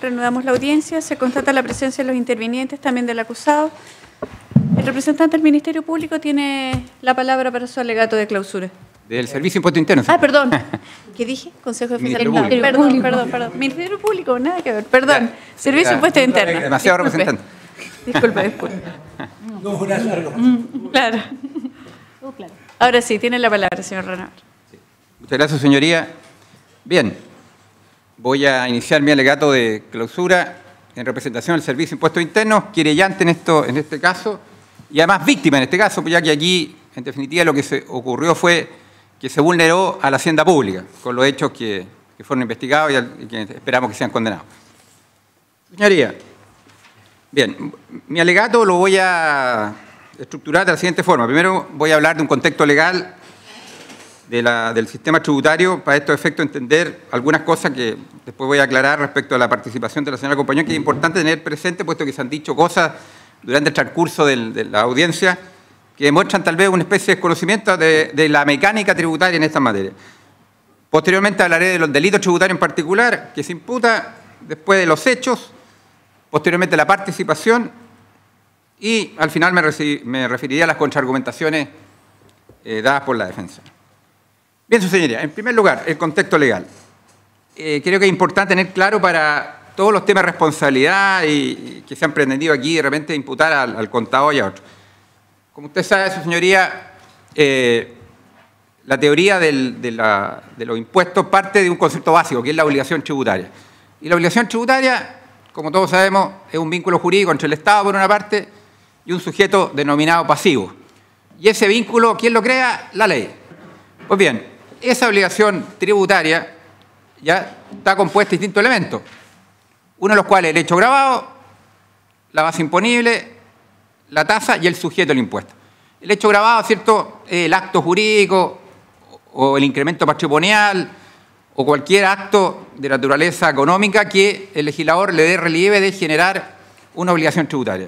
Reanudamos la audiencia. Se constata la presencia de los intervinientes, también del acusado. El representante del Ministerio Público tiene la palabra para su alegato de clausura. Del Servicio de Impuesto Interno. Ah, perdón. ¿Qué dije? Consejo de Fiscalía. Perdón. Ministerio Público, nada que ver. Perdón. Servicio de Impuesto Interno. Demasiado representante. Disculpe. No, una larga. Claro. Ahora sí, tiene la palabra, señor Renal. Sí. Muchas gracias, señoría. Bien, voy a iniciar mi alegato de clausura en representación del Servicio de Impuestos Internos, querellante en este caso, y además víctima en este caso, ya que aquí, en definitiva, lo que se ocurrió fue que se vulneró a la hacienda pública, con los hechos que fueron investigados y que esperamos que sean condenados. Señoría, bien, mi alegato lo voy a estructurar de la siguiente forma. Primero voy a hablar de un contexto legal del sistema tributario, para estos efectos entender algunas cosas que después voy a aclarar respecto a la participación de la señora compañera, que es importante tener presente, puesto que se han dicho cosas durante el transcurso de la audiencia que demuestran tal vez una especie de desconocimiento de la mecánica tributaria en esta materia. Posteriormente hablaré de los delitos tributarios en particular, que se imputa después de los hechos, posteriormente la participación, y al final me referiría a las contraargumentaciones dadas por la defensa. Bien, su señoría, en primer lugar, el contexto legal. Creo que es importante tener claro para todos los temas de responsabilidad y que se han pretendido aquí de repente imputar al contador y a otros. Como usted sabe, su señoría, la teoría de los impuestos parte de un concepto básico, que es la obligación tributaria. Y la obligación tributaria, como todos sabemos, es un vínculo jurídico entre el Estado, por una parte, y un sujeto denominado pasivo. Y ese vínculo, ¿quién lo crea? La ley. Pues bien, esa obligación tributaria ya está compuesta de distintos elementos, uno de los cuales el hecho gravado, la base imponible, la tasa y el sujeto del impuesto. El hecho gravado, ¿cierto?, el acto jurídico o el incremento patrimonial o cualquier acto de naturaleza económica que el legislador le dé relieve de generar una obligación tributaria.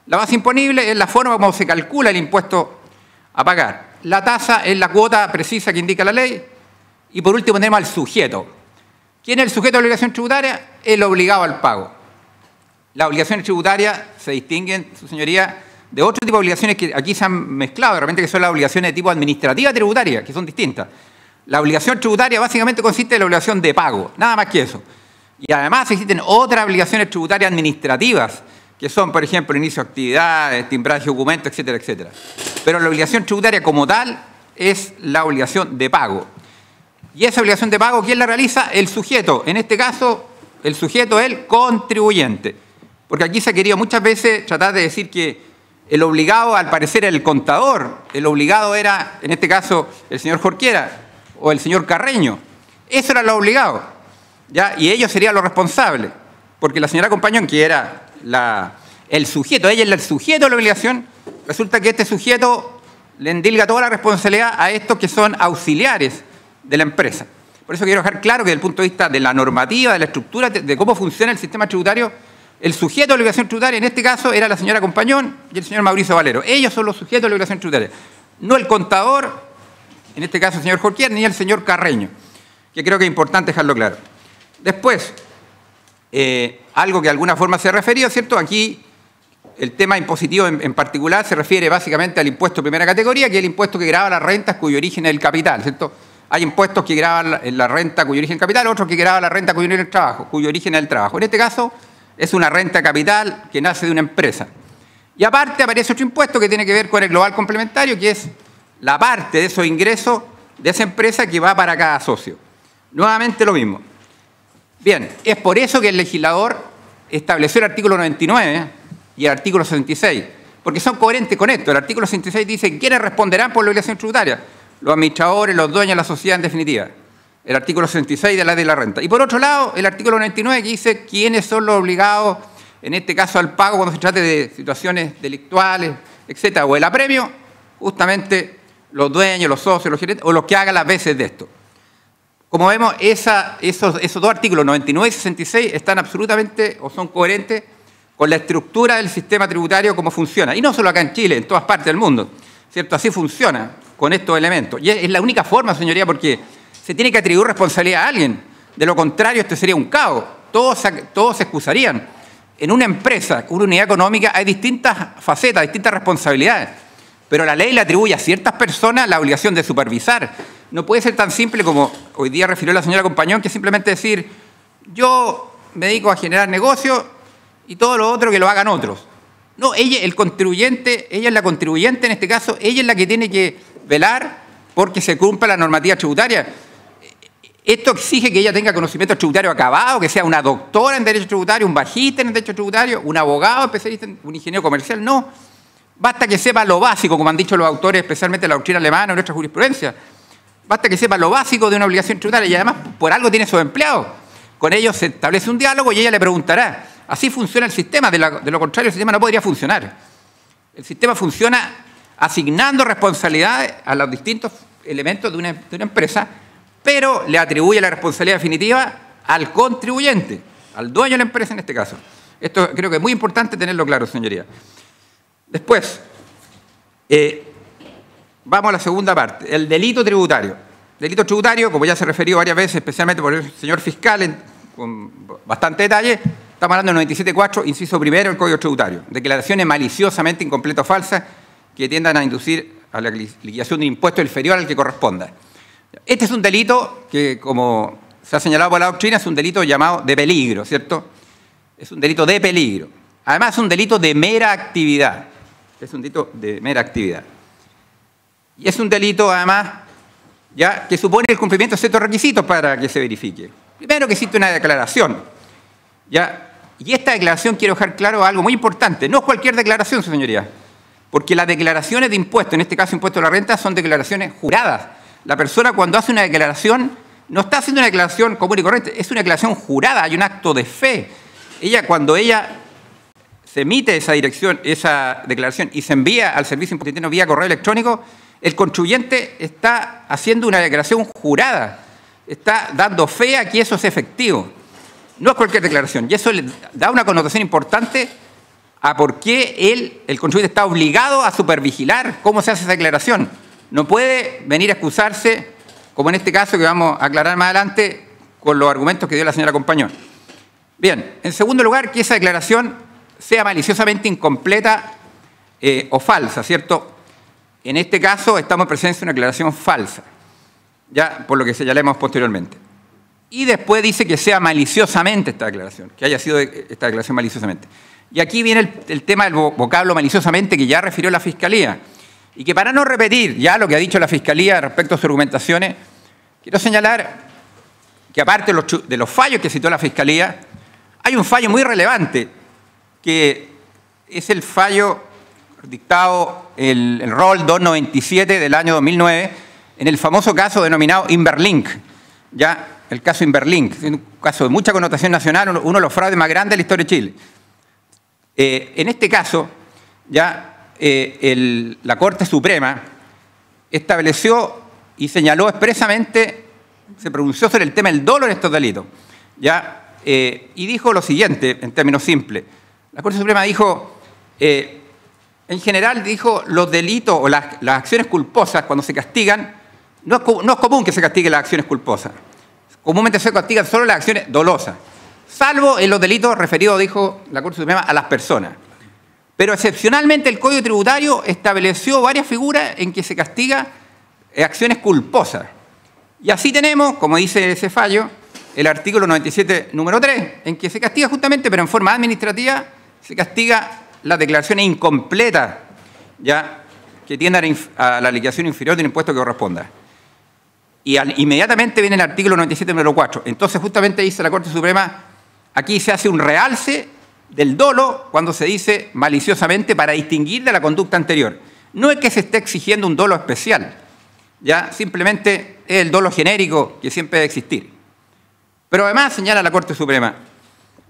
La base imponible es la forma como se calcula el impuesto a pagar. La tasa es la cuota precisa que indica la ley. Y por último tenemos al sujeto. ¿Quién es el sujeto de la obligación tributaria? El obligado al pago. Las obligaciones tributarias se distinguen, su señoría, de otro tipo de obligaciones que aquí se han mezclado, de repente, que son las obligaciones de tipo administrativa tributaria, que son distintas. La obligación tributaria básicamente consiste en la obligación de pago, nada más que eso. Y además existen otras obligaciones tributarias administrativas, que son, por ejemplo, inicio de actividades, timbraje de documentos, etcétera, etcétera. Pero la obligación tributaria como tal es la obligación de pago. Y esa obligación de pago, ¿quién la realiza? El sujeto. En este caso, el sujeto es el contribuyente. Porque aquí se ha querido muchas veces tratar de decir que el obligado, al parecer, era el contador. El obligado era, en este caso, el señor Jorquera o el señor Carreño. Eso era lo obligado, ¿ya? Y ellos serían los responsables. Porque la señora Compañón, que era el sujeto, ella es el sujeto de la obligación, resulta que este sujeto le endilga toda la responsabilidad a estos que son auxiliares de la empresa. Por eso quiero dejar claro que desde el punto de vista de la normativa, de la estructura, de cómo funciona el sistema tributario, el sujeto de la obligación tributaria en este caso era la señora Compañón y el señor Mauricio Valero. Ellos son los sujetos de la obligación tributaria. No el contador, en este caso el señor Jorquier, ni el señor Carreño, que creo que es importante dejarlo claro. Después, algo que de alguna forma se ha referido, ¿cierto? Aquí el tema impositivo en particular se refiere básicamente al impuesto de primera categoría, que es el impuesto que grava las rentas cuyo origen es el capital, ¿cierto? Hay impuestos que gravan la renta cuyo origen es el capital, otros que gravan la renta cuyo origen es el trabajo. En este caso es una renta capital que nace de una empresa. Y aparte aparece otro impuesto que tiene que ver con el global complementario, que es la parte de esos ingresos de esa empresa que va para cada socio. Nuevamente lo mismo. Bien, es por eso que el legislador estableció el artículo 99 y el artículo 66, porque son coherentes con esto. El artículo 66 dice quiénes responderán por la obligación tributaria: los administradores, los dueños de la sociedad en definitiva. El artículo 66 de la ley de la renta. Y por otro lado, el artículo 99 que dice quiénes son los obligados, en este caso al pago cuando se trate de situaciones delictuales, etcétera, o el apremio, justamente los dueños, los socios, los gerentes, o los que hagan las veces de esto. Como vemos, esos dos artículos, 99 y 66, están absolutamente o son coherentes con la estructura del sistema tributario, cómo funciona. Y no solo acá en Chile, en todas partes del mundo, ¿cierto? Así funciona con estos elementos. Y es la única forma, señoría, porque se tiene que atribuir responsabilidad a alguien. De lo contrario, este sería un caos. Todos se excusarían. En una empresa, una unidad económica, hay distintas facetas, distintas responsabilidades. Pero la ley le atribuye a ciertas personas la obligación de supervisar. No puede ser tan simple como hoy día refirió la señora Compañón, que simplemente decir, yo me dedico a generar negocios y todo lo otro que lo hagan otros. No, ella, el contribuyente, ella es la contribuyente en este caso, ella es la que tiene que velar porque se cumpla la normativa tributaria. Esto exige que ella tenga conocimiento tributario acabado, que sea una doctora en Derecho Tributario, un magíster en Derecho Tributario, un abogado especialista, un ingeniero comercial. No, basta que sepa lo básico, como han dicho los autores, especialmente la doctrina alemana o nuestra jurisprudencia. Basta que sepa lo básico de una obligación tributaria y además por algo tiene sus empleados. Con ellos se establece un diálogo y ella le preguntará. Así funciona el sistema, de lo contrario el sistema no podría funcionar. El sistema funciona asignando responsabilidades a los distintos elementos de una empresa, pero le atribuye la responsabilidad definitiva al contribuyente, al dueño de la empresa en este caso. Esto creo que es muy importante tenerlo claro, señoría. Después, vamos a la segunda parte, el delito tributario. Delito tributario, como ya se referió varias veces, especialmente por el señor fiscal, con bastante detalle, estamos hablando del 97.4, inciso primero del Código Tributario. Declaraciones maliciosamente incompletas o falsas que tiendan a inducir a la liquidación de un impuesto inferior al que corresponda. Este es un delito que, como se ha señalado por la doctrina, es un delito llamado de peligro, ¿cierto? Es un delito de peligro. Además, es un delito de mera actividad. Es un delito de mera actividad. Y es un delito, además, ya que supone el cumplimiento de ciertos requisitos para que se verifique. Primero, que existe una declaración. ¿Ya? Y esta declaración, quiero dejar claro algo muy importante. No es cualquier declaración, señorías. Porque las declaraciones de impuestos, en este caso impuesto a la renta, son declaraciones juradas. La persona cuando hace una declaración, no está haciendo una declaración común y corriente, es una declaración jurada, hay un acto de fe. Cuando ella se emite esa declaración y se envía al Servicio Impuesto Interno vía correo electrónico, el contribuyente está haciendo una declaración jurada, está dando fe a que eso es efectivo. No es cualquier declaración, y eso le da una connotación importante a por qué el contribuyente está obligado a supervigilar cómo se hace esa declaración. No puede venir a excusarse, como en este caso que vamos a aclarar más adelante, con los argumentos que dio la señora Compañón. Bien, en segundo lugar, que esa declaración sea maliciosamente incompleta o falsa, ¿cierto? En este caso estamos en presencia de una declaración falsa, ya por lo que señalemos posteriormente. Y después dice que sea maliciosamente esta declaración, que haya sido esta declaración maliciosamente. Y aquí viene el tema del vocablo maliciosamente que ya refirió la Fiscalía. Y que para no repetir ya lo que ha dicho la Fiscalía respecto a sus argumentaciones, quiero señalar que aparte de los fallos que citó la Fiscalía, hay un fallo muy relevante, que es el fallo dictado el ROL 297 del año 2009, en el famoso caso denominado Inverlink, ya el caso Inverlink, un caso de mucha connotación nacional, uno de los fraudes más grandes de la historia de Chile. En este caso, ya la Corte Suprema estableció y señaló expresamente, se pronunció sobre el tema del dolo en estos delitos, ¿ya? Y dijo lo siguiente, en términos simples. La Corte Suprema dijo, en general dijo, los delitos o las acciones culposas cuando se castigan, no es común que se castiguen las acciones culposas. Comúnmente se castigan solo las acciones dolosas, salvo en los delitos referidos, dijo la Corte Suprema, a las personas. Pero excepcionalmente el Código Tributario estableció varias figuras en que se castiga acciones culposas. Y así tenemos, como dice ese fallo, el artículo 97, número 3, en que se castiga justamente, pero en forma administrativa, se castiga las declaraciones incompletas, ya que tiendan a la liquidación inferior del impuesto que corresponda. Y inmediatamente viene el artículo 97, número 4. Entonces, justamente dice la Corte Suprema, aquí se hace un realce del dolo cuando se dice maliciosamente para distinguir de la conducta anterior. No es que se esté exigiendo un dolo especial, ya simplemente es el dolo genérico que siempre debe existir. Pero además señala la Corte Suprema,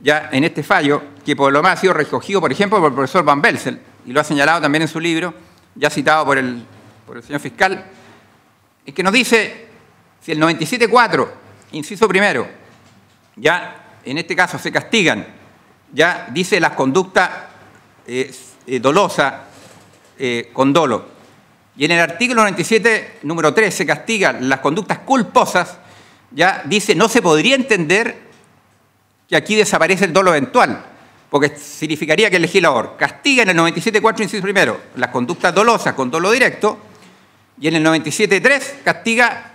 ya en este fallo, que por lo más ha sido recogido, por ejemplo, por el profesor Van Belsel, y lo ha señalado también en su libro, ya citado por el señor fiscal, es que nos dice, si el 97.4, inciso primero, ya en este caso se castigan, ya dice las conductas dolosas con dolo. Y en el artículo 97, número 3, se castigan las conductas culposas. ya dice, no se podría entender que aquí desaparece el dolo eventual, porque significaría que el legislador castiga en el 97.4, inciso primero, las conductas dolosas con dolo directo, y en el 97.3 castiga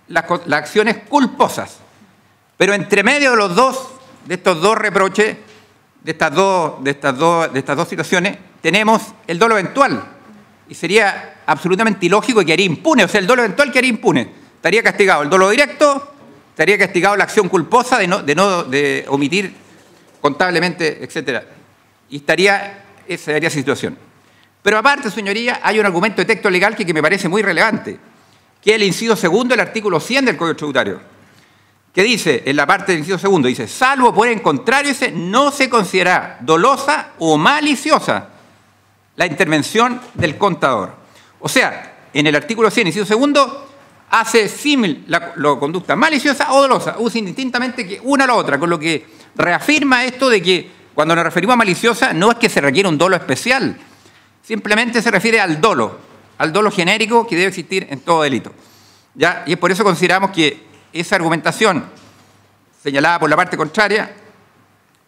las acciones culposas. Pero entre medio de estos dos reproches, de estas dos situaciones, tenemos el dolo eventual. Y sería absolutamente ilógico y quedaría impune. O sea, el dolo eventual quedaría impune. Estaría castigado el dolo directo, estaría castigado la acción culposa de omitir contablemente, etc. Y esa sería la situación. Pero aparte, señoría, hay un argumento de texto legal que me parece muy relevante, que es el inciso segundo del artículo 100 del Código Tributario, que dice, en la parte del inciso segundo, dice, salvo por el contrario, dice, no se considera dolosa o maliciosa la intervención del contador. O sea, en el artículo 100, inciso segundo, hace símil la conducta maliciosa o dolosa, usa indistintamente que una a la otra, con lo que reafirma esto de que cuando nos referimos a maliciosa no es que se requiere un dolo especial, simplemente se refiere al dolo genérico que debe existir en todo delito. ¿Ya? Y es por eso consideramos que esa argumentación señalada por la parte contraria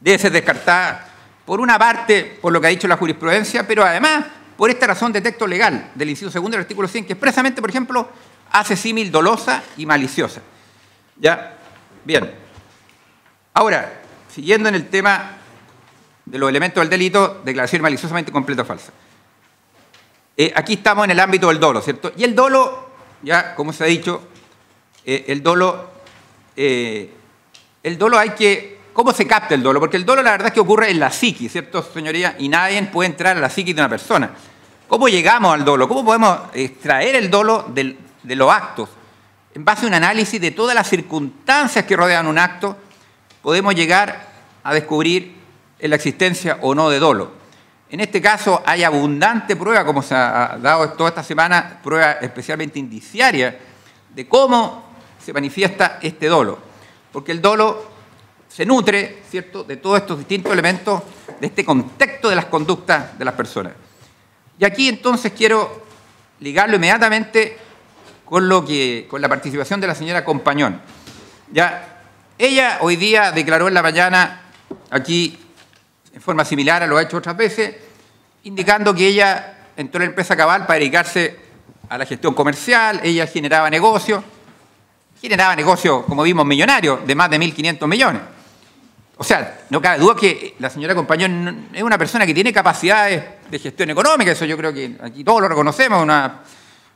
debe ser descartada por una parte por lo que ha dicho la jurisprudencia, pero además por esta razón de texto legal del inciso segundo del artículo 100, que expresamente, por ejemplo, hace símil dolosa y maliciosa. ¿Ya? Bien. Ahora, siguiendo en el tema de los elementos del delito, declaración maliciosamente completa o falsa. Aquí estamos en el ámbito del dolo, ¿cierto? Y el dolo, ya como se ha dicho, el dolo hay que... ¿Cómo se capta el dolo? Porque el dolo la verdad es que ocurre en la psiquis, ¿cierto, señoría? Y nadie puede entrar a la psiquis de una persona. ¿Cómo llegamos al dolo? ¿Cómo podemos extraer el dolo de los actos? En base a un análisis de todas las circunstancias que rodean un acto, podemos llegar a descubrir la existencia o no de dolo. En este caso hay abundante prueba, como se ha dado toda esta semana, prueba especialmente indiciaria de cómo se manifiesta este dolo. Porque el dolo se nutre, ¿cierto?, de todos estos distintos elementos, de este contexto de las conductas de las personas. Y aquí entonces quiero ligarlo inmediatamente con la participación de la señora Compañón. Ya, ella hoy día declaró en la mañana, aquí en forma similar a lo ha hecho otras veces, indicando que ella entró en la empresa Cabal para dedicarse a la gestión comercial, ella generaba negocios, como vimos, millonarios, de más de 1.500 millones. O sea, no cabe duda que la señora Compañón es una persona que tiene capacidades de gestión económica, eso yo creo que aquí todos lo reconocemos,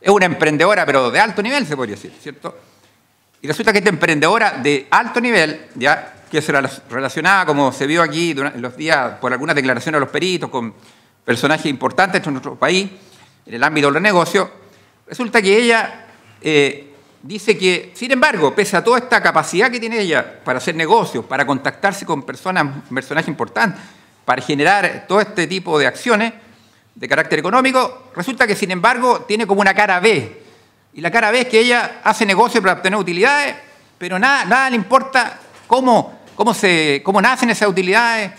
es una emprendedora, pero de alto nivel, se podría decir, ¿cierto? Y resulta que esta emprendedora de alto nivel, ya que se relacionaba, como se vio aquí en los días, por algunas declaraciones de los peritos, con personajes importantes de nuestro país, en el ámbito de los negocios, resulta que ella dice que, sin embargo, pese a toda esta capacidad que tiene ella para hacer negocios, para contactarse con personajes importantes, para generar todo este tipo de acciones de carácter económico, resulta que, sin embargo, tiene como una cara B. Y la cara B es que ella hace negocios para obtener utilidades, pero nada le importa cómo nacen esas utilidades,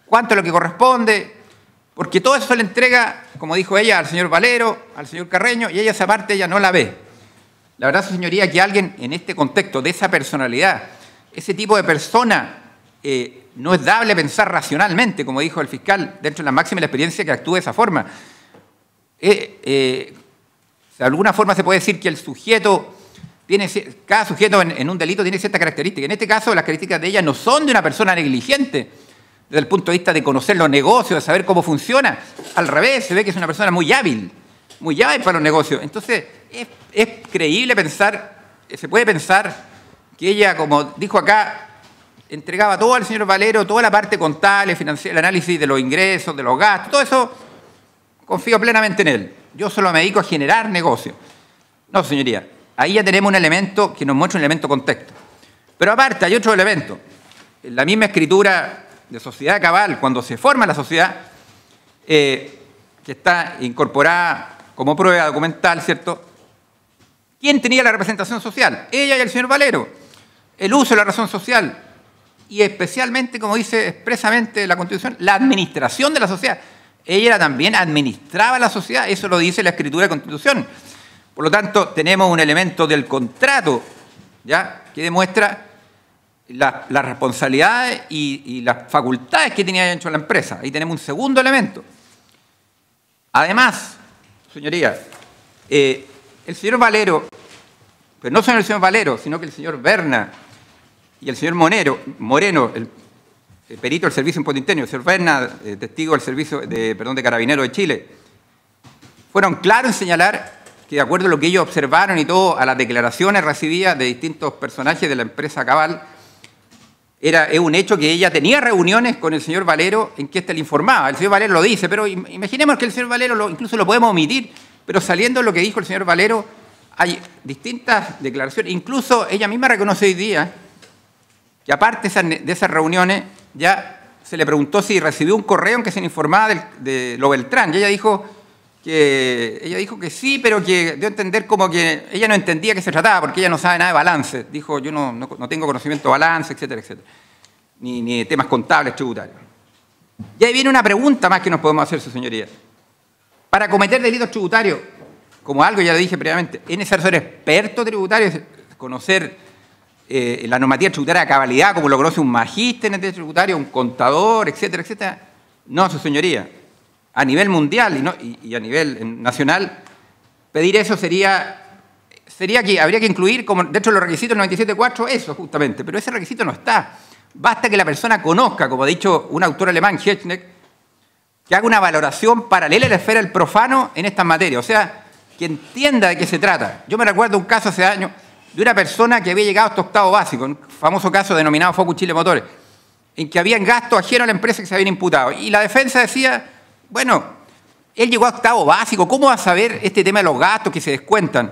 cuánto es lo que corresponde, porque todo eso se le entrega, como dijo ella, al señor Valero, al señor Carreño, y ella esa parte ella no la ve. La verdad, señoría, que alguien en este contexto de esa personalidad, ese tipo de persona, no es dable pensar racionalmente, como dijo el fiscal, dentro de la máxima experiencia que actúe de esa forma. De alguna forma se puede decir que el sujeto, cada sujeto en un delito tiene ciertas características. En este caso, las características de ella no son de una persona negligente, desde el punto de vista de conocer los negocios, de saber cómo funciona. Al revés, se ve que es una persona muy hábil para los negocios. Entonces, es creíble pensar, se puede pensar que ella, como dijo acá, entregaba todo al señor Valero, toda la parte contable, financiera, el análisis de los ingresos, de los gastos, todo eso, confío plenamente en él. Yo solo me dedico a generar negocios. No, señoría, ahí ya tenemos un elemento que nos muestra un elemento contexto. Pero aparte, hay otro elemento. En la misma escritura de sociedad cabal, cuando se forma la sociedad, que está incorporada como prueba documental, ¿cierto? ¿Quién tenía la representación social? Ella y el señor Valero. El uso de la razón social y especialmente, como dice expresamente la Constitución, la administración de la sociedad. Ella también administraba la sociedad, eso lo dice la escritura de Constitución. Por lo tanto, tenemos un elemento del contrato ¿ya? Que demuestra las responsabilidades y las facultades que tenía dentro de la empresa. Ahí tenemos un segundo elemento. Además, señoría, el señor Valero, pero no solo el señor Valero, sino que el señor Berna y el señor Moreno, el perito del Servicio de Impuesto Interno, el señor Berna, testigo del Servicio de Carabineros de Chile, fueron claros en señalar que de acuerdo a lo que ellos observaron y todo, a las declaraciones recibidas de distintos personajes de la empresa Cabal, es un hecho que ella tenía reuniones con el señor Valero en que éste le informaba. El señor Valero lo dice, pero imaginemos que el señor Valero incluso lo podemos omitir, pero saliendo de lo que dijo el señor Valero, hay distintas declaraciones. Incluso ella misma reconoce hoy día que aparte de esas reuniones ya se le preguntó si recibió un correo en que se le informaba de lo Beltrán. Y ella dijo que sí, pero que dio a entender como que ella no entendía qué se trataba, porque ella no sabe nada de balance. Dijo, yo no tengo conocimiento de balance, etcétera, etcétera. Ni de temas contables, tributarios. Y ahí viene una pregunta más que nos podemos hacer, su señoría. Para cometer delitos tributarios, como algo ya lo dije previamente, ¿es necesario ser experto tributario, conocer la normativa tributaria a cabalidad, como lo conoce un magíster en el derecho tributario, un contador, etcétera, etcétera? No, su señoría. A nivel mundial y a nivel nacional, pedir eso sería que habría que incluir, como dentro de los requisitos del 97.4, eso justamente, pero ese requisito no está. Basta que la persona conozca, como ha dicho un autor alemán, Heschneck, que haga una valoración paralela a la esfera del profano en estas materias, o sea, que entienda de qué se trata. Yo me recuerdo un caso hace años de una persona que había llegado hasta octavo básico, un famoso caso denominado Focus Chile Motores, en que habían gastos ajenos a la empresa que se habían imputado. Y la defensa decía, bueno, él llegó a octavo básico, ¿cómo va a saber este tema de los gastos que se descuentan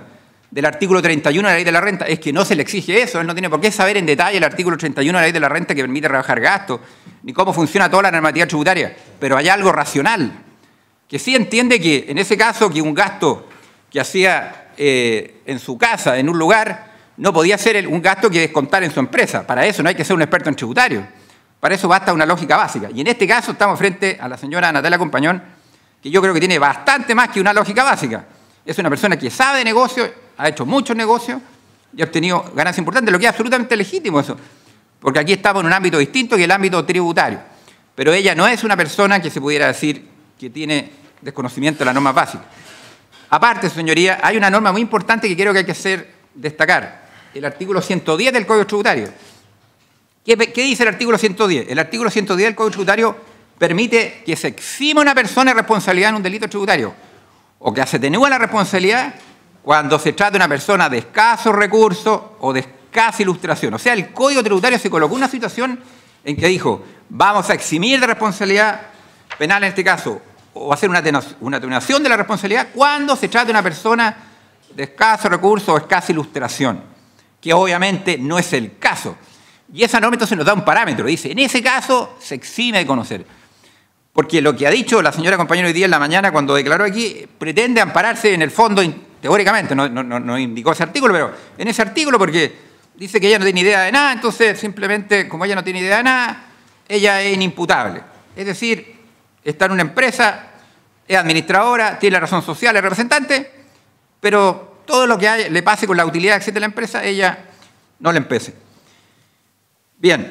del artículo 31 de la Ley de la Renta? Es que no se le exige eso, él no tiene por qué saber en detalle el artículo 31 de la Ley de la Renta que permite rebajar gastos, ni cómo funciona toda la normativa tributaria, pero hay algo racional, que sí entiende que en ese caso que un gasto que hacía en su casa, en un lugar, no podía ser un gasto que descontar en su empresa. Para eso no hay que ser un experto en tributario. Para eso basta una lógica básica. Y en este caso estamos frente a la señora Natalia Compañón, que yo creo que tiene bastante más que una lógica básica. Es una persona que sabe de negocio, ha hecho muchos negocios y ha obtenido ganancias importantes, lo que es absolutamente legítimo eso. Porque aquí estamos en un ámbito distinto que el ámbito tributario. Pero ella no es una persona que se pudiera decir que tiene desconocimiento de las normas básicas. Aparte, señoría, hay una norma muy importante que creo que hay que destacar. El artículo 110 del Código Tributario. ¿Qué dice el artículo 110? El artículo 110 del Código Tributario permite que se exima a una persona de responsabilidad en un delito tributario o que se atenúe la responsabilidad cuando se trata de una persona de escasos recursos o de escasa ilustración. O sea, el Código Tributario se colocó en una situación en que dijo, vamos a eximir de responsabilidad penal en este caso, o hacer una atenuación de la responsabilidad cuando se trata de una persona de escasos recursos o escasa ilustración, que obviamente no es el caso. Y esa norma entonces nos da un parámetro, dice, en ese caso se exime de conocer. Porque lo que ha dicho la señora compañera hoy día en la mañana cuando declaró aquí, pretende ampararse en el fondo, teóricamente, no indicó ese artículo, pero en ese artículo porque dice que ella no tiene idea de nada, entonces simplemente como ella no tiene idea de nada, ella es inimputable. Es decir, está en una empresa, es administradora, tiene la razón social, es representante, pero todo lo que le pase con la utilidad que existe en la empresa, ella no le empece. Bien,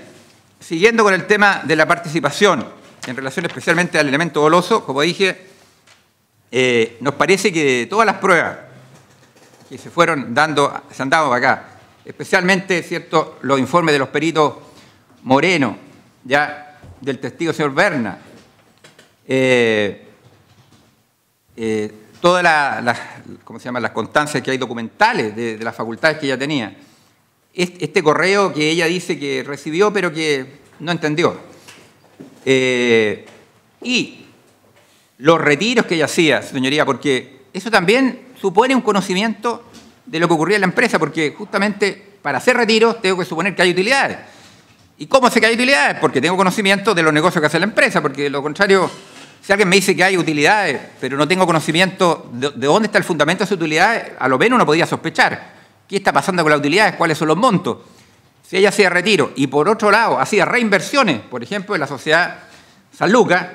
siguiendo con el tema de la participación, en relación especialmente al elemento doloso, como dije, nos parece que todas las pruebas que se han dado acá, especialmente cierto, los informes de los peritos Moreno, ya del testigo señor Berna, todas las constancias que hay documentales de las facultades que ella tenía, este correo que ella dice que recibió pero que no entendió, y los retiros que ella hacía, señoría, porque eso también supone un conocimiento de lo que ocurría en la empresa, porque justamente para hacer retiros tengo que suponer que hay utilidades. ¿Y cómo sé que hay utilidades? Porque tengo conocimiento de los negocios que hace la empresa, porque lo contrario, si alguien me dice que hay utilidades, pero no tengo conocimiento de dónde está el fundamento de esas utilidades, a lo menos uno podría sospechar qué está pasando con las utilidades, cuáles son los montos. Si ella hacía retiro y por otro lado hacía reinversiones, por ejemplo, en la sociedad San Lucas,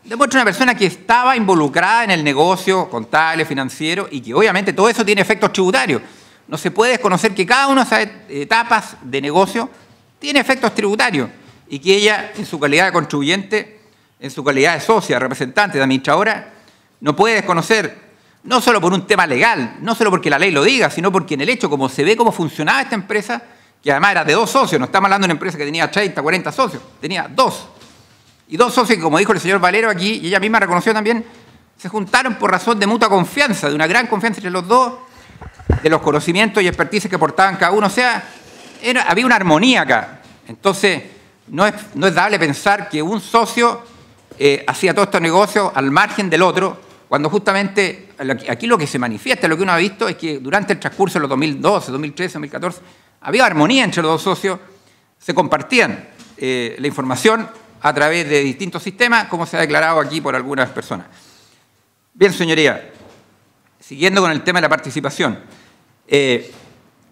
demuestra una persona que estaba involucrada en el negocio contable, financiero, y que obviamente todo eso tiene efectos tributarios. no se puede desconocer que cada una de esas etapas de negocio tiene efectos tributarios y que ella, en su calidad de contribuyente, en su calidad de socia, representante, de administradora, no puede desconocer, no solo por un tema legal, no solo porque la ley lo diga, sino porque en el hecho, como se ve cómo funcionaba esta empresa, que además era de 2 socios, no estamos hablando de una empresa que tenía 30, 40 socios, tenía 2. Y 2 socios que, como dijo el señor Valero aquí, y ella misma reconoció también, se juntaron por razón de mutua confianza, de una gran confianza entre los dos, de los conocimientos y expertices que aportaban cada uno. O sea, había una armonía acá. Entonces, no es dable pensar que un socio hacía todos estos negocios al margen del otro, cuando justamente aquí lo que se manifiesta, lo que uno ha visto, es que durante el transcurso de los 2012, 2013, 2014, había armonía entre los dos socios, se compartían la información a través de distintos sistemas, como se ha declarado aquí por algunas personas. Bien, señoría, siguiendo con el tema de la participación,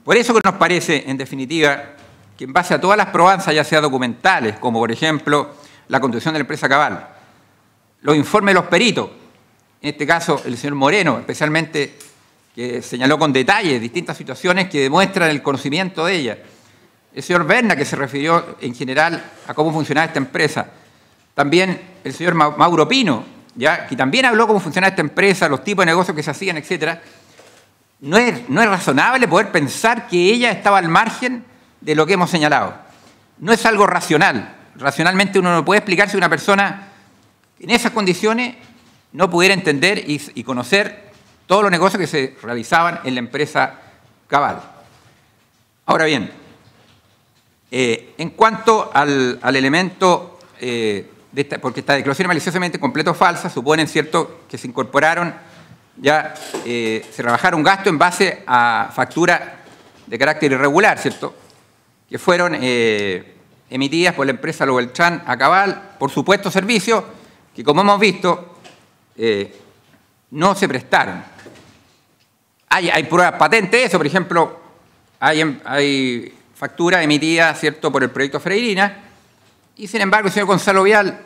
por eso que nos parece, en definitiva, que en base a todas las probanzas, ya sea documentales, como por ejemplo la constitución de la empresa Cabal, los informes de los peritos, en este caso el señor Moreno, especialmente, que señaló con detalle distintas situaciones que demuestran el conocimiento de ella, el señor Berna, que se refirió en general a cómo funcionaba esta empresa, también el señor Mauro Pino, ¿ya?, que también habló cómo funcionaba esta empresa, los tipos de negocios que se hacían, etcétera. No es razonable poder pensar que ella estaba al margen de lo que hemos señalado. No es algo racional. Racionalmente uno no puede explicar si una persona en esas condiciones no pudiera entender y conocer todos los negocios que se realizaban en la empresa Cabal. Ahora bien, en cuanto al elemento, porque esta declaración es maliciosamente completo falsa, suponen, cierto, que se incorporaron, ya se rebajaron gastos en base a facturas de carácter irregular, ¿cierto?, que fueron emitidas por la empresa Lo Beltrán a Cabal por supuestos servicios que, como hemos visto, no se prestaron. Hay pruebas patentes de eso, por ejemplo, hay facturas emitidas, ¿cierto?, por el proyecto Freirina, y sin embargo el señor Gonzalo Vial,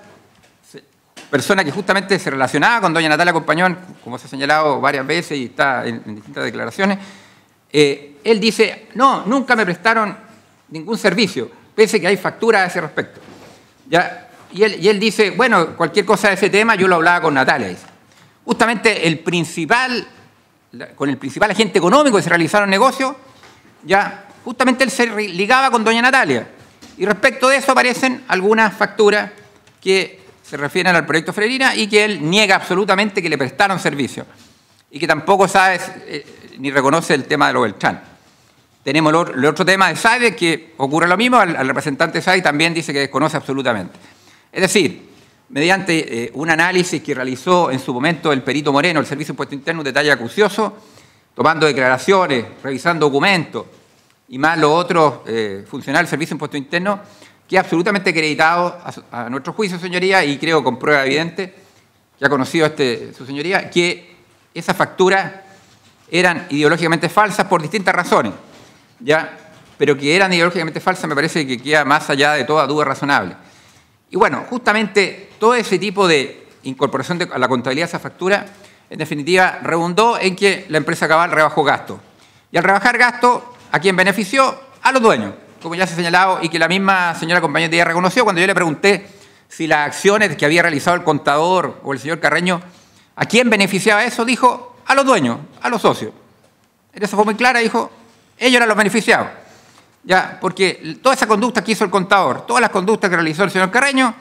persona que justamente se relacionaba con doña Natalia Compañón, como se ha señalado varias veces y está en distintas declaraciones, él dice, no, nunca me prestaron ningún servicio, pese que hay facturas a ese respecto. ¿Ya? Y él dice, bueno, cualquier cosa de ese tema yo lo hablaba con Natalia. Dice. Justamente con el principal agente económico que se realizaron negocios, ya justamente él se ligaba con doña Natalia. Y respecto de eso aparecen algunas facturas que se refieren al proyecto Freirina y que él niega absolutamente que le prestaron servicio. Y que tampoco sabe ni reconoce el tema de Lo Beltrán. Tenemos el otro tema de SADE, que ocurre lo mismo, al representante de SADE también dice que desconoce absolutamente. Es decir, mediante un análisis que realizó en su momento el perito Moreno, el Servicio de Impuesto Interno, un detalle acucioso, tomando declaraciones, revisando documentos y más los otros funcionarios del Servicio de Impuesto Interno, que absolutamente acreditado a nuestro juicio, señoría, y creo con prueba evidente, que ha conocido su señoría, que esas facturas eran ideológicamente falsas por distintas razones, ¿ya? Pero que eran ideológicamente falsas me parece que queda más allá de toda duda razonable. Y bueno, justamente todo ese tipo de incorporación a la contabilidad de esa factura, en definitiva, redundó en que la empresa Cabal rebajó gastos. Y al rebajar gastos, ¿a quién benefició? A los dueños, como ya se ha señalado y que la misma señora compañera de ella reconoció cuando yo le pregunté si las acciones que había realizado el contador o el señor Carreño, ¿a quién beneficiaba eso? Dijo, a los dueños, a los socios. Eso fue muy clara, dijo, ellos eran los beneficiados. Ya, porque toda esa conducta que hizo el contador, todas las conductas que realizó el señor Carreño,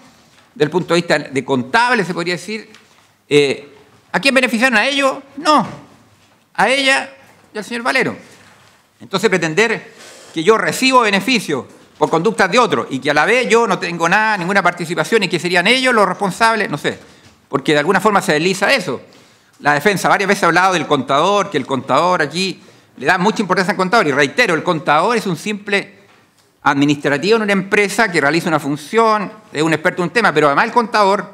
desde el punto de vista de contable, se podría decir, ¿a quién beneficiaron? ¿A ellos? No, a ella y al señor Valero. Entonces pretender que yo recibo beneficios por conductas de otros y que a la vez yo no tengo nada, ninguna participación y que serían ellos los responsables, no sé, porque de alguna forma se desliza eso. La defensa varias veces ha hablado del contador, que el contador aquí le da mucha importancia al contador y reitero, el contador es un simple administrativo en una empresa que realiza una función, es un experto en un tema, pero además el contador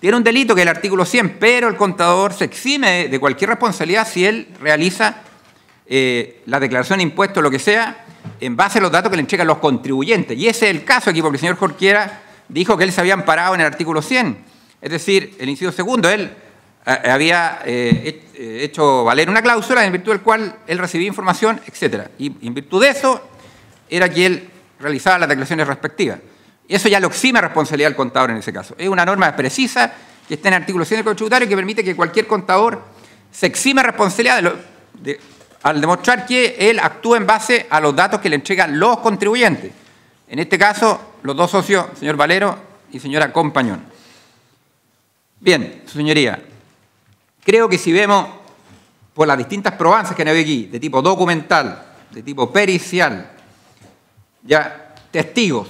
tiene un delito que es el artículo 100, pero el contador se exime de cualquier responsabilidad si él realiza la declaración de impuestos, lo que sea, en base a los datos que le entregan los contribuyentes. Y ese es el caso aquí, porque el señor Jorquera dijo que él se había amparado en el artículo 100, es decir, el inciso segundo, él había hecho valer una cláusula en virtud del cual él recibía información, etc. Y en virtud de eso era que él realizaba las declaraciones respectivas. Y eso ya lo exime responsabilidad del contador en ese caso. Es una norma precisa que está en el artículo 100 del Código Tributario que permite que cualquier contador se exime responsabilidad al demostrar que él actúa en base a los datos que le entregan los contribuyentes. En este caso, los dos socios, señor Valero y señora Compañón. Bien, su señoría, creo que si vemos por las distintas probanzas que han habido aquí, de tipo documental, de tipo pericial, ya testigos,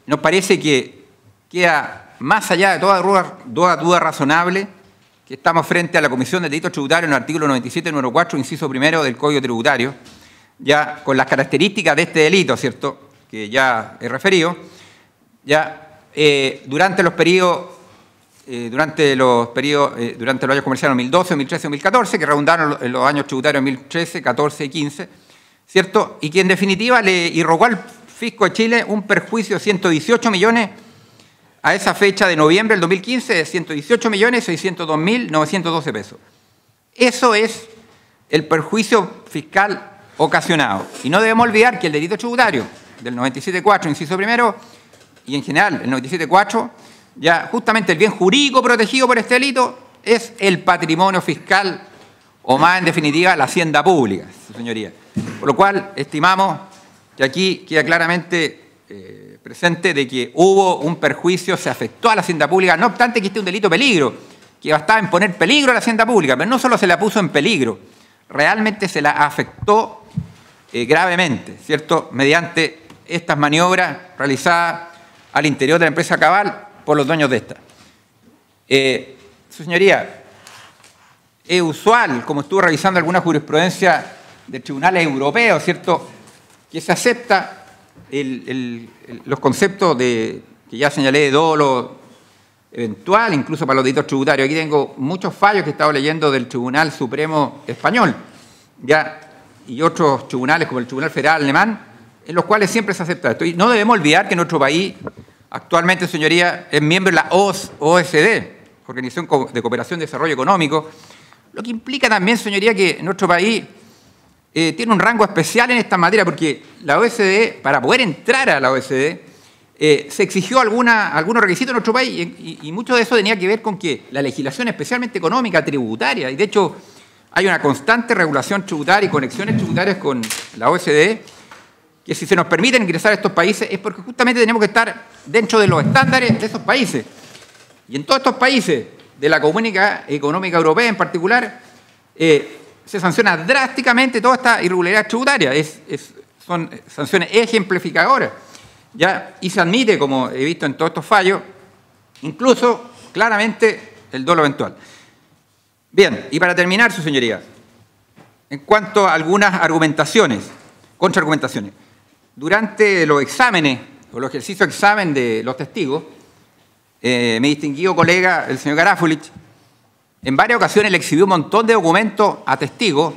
nos parece que queda más allá de toda duda razonable que estamos frente a la Comisión de Delitos Tributarios en el artículo 97, número 4, inciso primero del Código Tributario, ya con las características de este delito, ¿cierto?, que ya he referido, ya durante los años comerciales 2012, 2013, 2014, que redundaron en los años tributarios 2013, 14 y 15, ¿cierto? Y que en definitiva le irrogó al Fisco de Chile un perjuicio de 118 millones a esa fecha de noviembre del 2015, de 118.602.912 pesos. Eso es el perjuicio fiscal ocasionado. Y no debemos olvidar que el delito tributario del 97.4, inciso primero, y en general el 97.4, ya justamente el bien jurídico protegido por este delito es el patrimonio fiscal, o más en definitiva la hacienda pública, su señoría. Por lo cual estimamos que aquí queda claramente presente de que hubo un perjuicio, se afectó a la hacienda pública, no obstante que este es un delito peligro, que bastaba en poner peligro a la hacienda pública, pero no solo se la puso en peligro, realmente se la afectó gravemente, ¿cierto?, mediante estas maniobras realizadas al interior de la empresa Cabal por los dueños de esta. Su señoría, es usual, como estuve revisando alguna jurisprudencia de tribunales europeos, ¿cierto?, que se acepta los conceptos que ya señalé de dolo eventual, incluso para los delitos tributarios. Aquí tengo muchos fallos que he estado leyendo del Tribunal Supremo Español, ya, y otros tribunales como el Tribunal Federal Alemán, en los cuales siempre se acepta esto. Y no debemos olvidar que nuestro país actualmente, señoría, es miembro de la OSD, Organización de Cooperación y Desarrollo Económico, lo que implica también, señoría, que nuestro país tiene un rango especial en esta materia, porque la OSD, para poder entrar a la OSD, se exigió algunos requisitos en nuestro país y mucho de eso tenía que ver con que la legislación, especialmente económica, tributaria, y de hecho hay una constante regulación tributaria y conexiones tributarias con la OSD, que si se nos permite ingresar a estos países es porque justamente tenemos que estar dentro de los estándares de esos países. Y en todos estos países de la Comunidad Económica Europea en particular, se sanciona drásticamente toda esta irregularidad tributaria. Son sanciones ejemplificadoras. ¿Ya? Y se admite, como he visto en todos estos fallos, incluso claramente el dolo eventual. Bien, y para terminar, su señoría, en cuanto a algunas argumentaciones, contraargumentaciones, durante los exámenes o los ejercicios de examen de los testigos, mi distinguido colega, el señor Garafulich, en varias ocasiones le exhibió un montón de documentos a testigos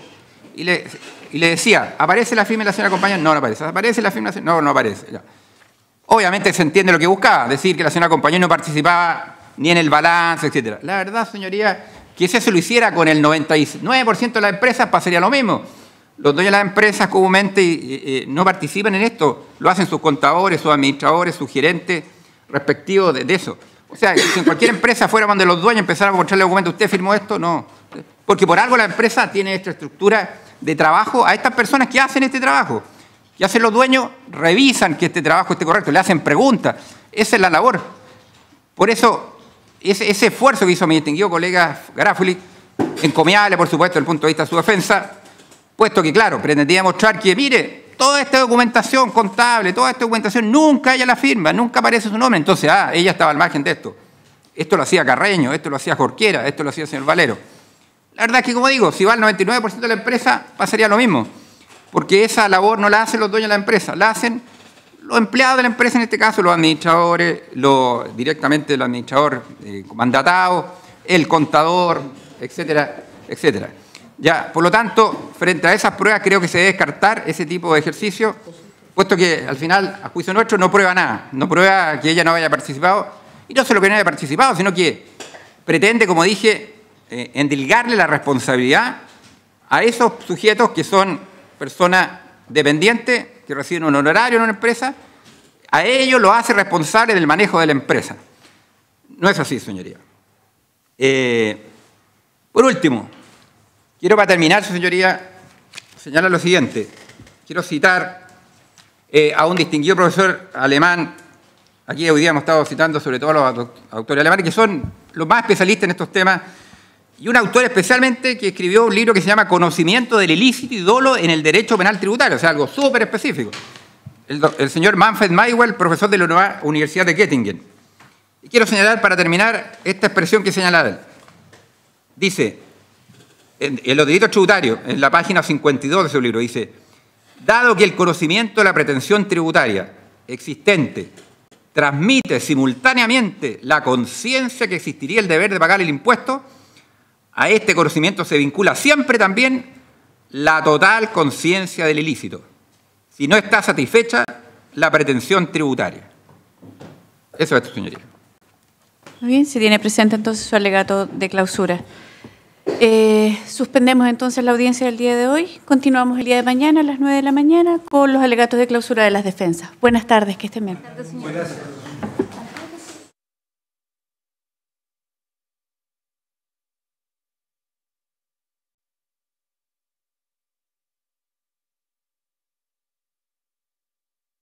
y le decía, ¿aparece la firma de la señora Compañón? No, no aparece. ¿Aparece la firma de la señora? No, no aparece. Ya. Obviamente se entiende lo que buscaba, decir que la señora Compañón no participaba ni en el balance, etc. La verdad, señoría, que si eso lo hiciera con el 99% de las empresas pasaría lo mismo. Los dueños de las empresas comúnmente no participan en esto, lo hacen sus contadores, sus administradores, sus gerentes respectivos de eso. O sea, si en cualquier empresa fuera donde los dueños empezaran a mostrarle documentos, ¿usted firmó esto? No. Porque por algo la empresa tiene esta estructura de trabajo a estas personas que hacen este trabajo. Que hacen los dueños, revisan que este trabajo esté correcto, le hacen preguntas. Esa es la labor. Por eso, ese esfuerzo que hizo mi distinguido colega Garafulich, encomiable, por supuesto, desde el punto de vista de su defensa, puesto que, claro, pretendía mostrar que, mire, toda esta documentación contable, toda esta documentación, nunca ella la firma, nunca aparece su nombre. Entonces, ella estaba al margen de esto. Esto lo hacía Carreño, esto lo hacía Jorquera, esto lo hacía el señor Valero. La verdad es que, como digo, si va el 99% de la empresa, pasaría lo mismo. Porque esa labor no la hacen los dueños de la empresa, la hacen los empleados de la empresa, en este caso los administradores, directamente el administrador mandatado, el contador, etcétera, etcétera. Ya, por lo tanto, frente a esas pruebas creo que se debe descartar ese tipo de ejercicio, puesto que al final, a juicio nuestro, no prueba nada. No prueba que ella no haya participado, y no solo que no haya participado, sino que pretende, como dije, endilgarle la responsabilidad a esos sujetos que son personas dependientes, que reciben un honorario en una empresa, a ellos lo hace responsable del manejo de la empresa. No es así, señoría. Por último, quiero para terminar, señoría, señalar lo siguiente. Quiero citar a un distinguido profesor alemán. Aquí hoy día hemos estado citando sobre todo a los autores alemanes, que son los más especialistas en estos temas, y un autor especialmente que escribió un libro que se llama Conocimiento del ilícito y dolo en el derecho penal tributario, o sea, algo súper específico. El señor Manfred Maywell, profesor de la Universidad de Göttingen. Y quiero señalar, para terminar, esta expresión que señala él. Dice, en los delitos tributarios, en la página 52 de su libro, dice: dado que el conocimiento de la pretensión tributaria existente transmite simultáneamente la conciencia que existiría el deber de pagar el impuesto, a este conocimiento se vincula siempre también la total conciencia del ilícito, si no está satisfecha la pretensión tributaria. Eso es, señoría. Muy bien, se tiene presente entonces su alegato de clausura. Suspendemos entonces la audiencia del día de hoy. Continuamos el día de mañana a las 9 de la mañana con los alegatos de clausura de las defensas. Buenas tardes, que estén bien. Buenas tardes.